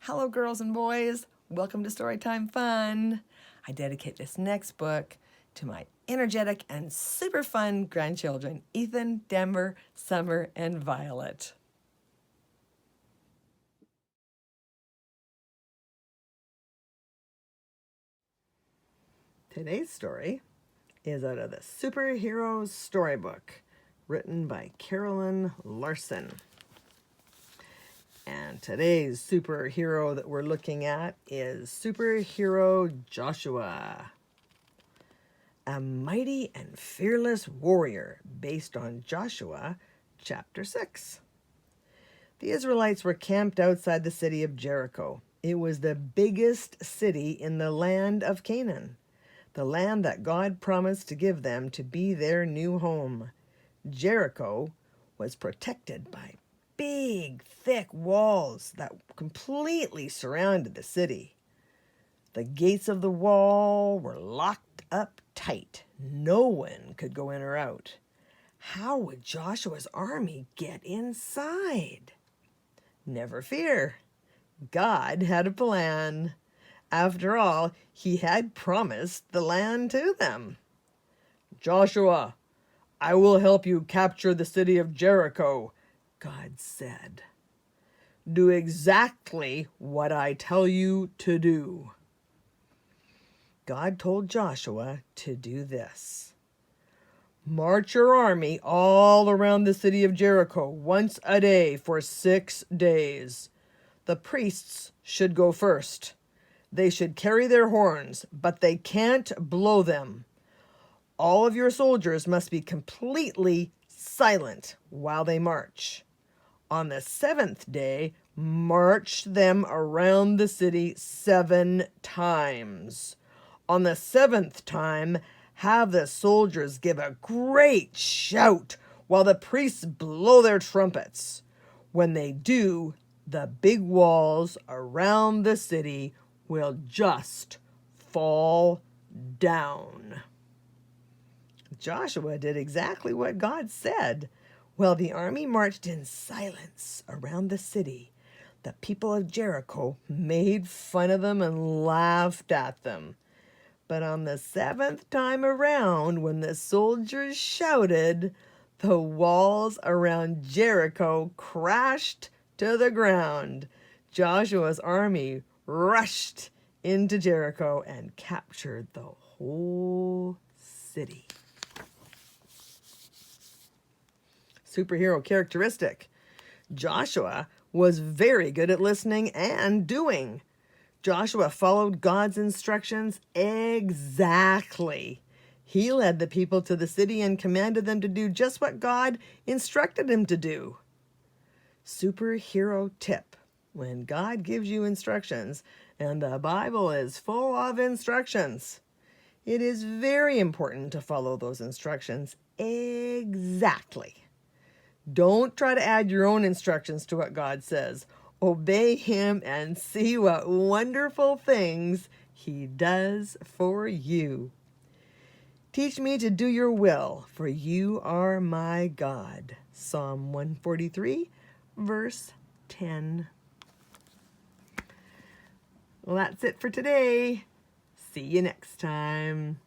Hello, girls and boys. Welcome to Storytime Fun. I dedicate this next book to my energetic and super fun grandchildren, Ethan, Denver, Summer, and Violet. Today's story is out of the Superheroes Storybook, written by Carolyn Larson. And today's superhero that we're looking at is Superhero Joshua, a mighty and fearless warrior based on Joshua chapter 6. The Israelites were camped outside the city of Jericho. It was the biggest city in the land of Canaan, the land that God promised to give them to be their new home. Jericho was protected by big, thick walls that completely surrounded the city. The gates of the wall were locked up tight. No one could go in or out. How would Joshua's army get inside? Never fear. God had a plan. After all, he had promised the land to them. Joshua, I will help you capture the city of Jericho, God said. Do exactly what I tell you to do. God told Joshua to do this. March your army all around the city of Jericho once a day for 6 days. The priests should go first. They should carry their horns, but they can't blow them. All of your soldiers must be completely silent while they march. On the 7th day, march them around the city 7 times. On the 7th time, have the soldiers give a great shout while the priests blow their trumpets. When they do, the big walls around the city will just fall down. Joshua did exactly what God said. While the army marched in silence around the city, the people of Jericho made fun of them and laughed at them. But on the 7th time around, when the soldiers shouted, the walls around Jericho crashed to the ground. Joshua's army rushed into Jericho and captured the whole city. Superhero characteristic. Joshua was very good at listening and doing. Joshua followed God's instructions exactly. He led the people to the city and commanded them to do just what God instructed him to do. Superhero tip. When God gives you instructions, and the Bible is full of instructions, it is very important to follow those instructions exactly. Don't try to add your own instructions to what God says. Obey him and see what wonderful things he does for you. Teach me to do your will, for you are my God. Psalm 143, verse 10. Well, that's it for today. See you next time.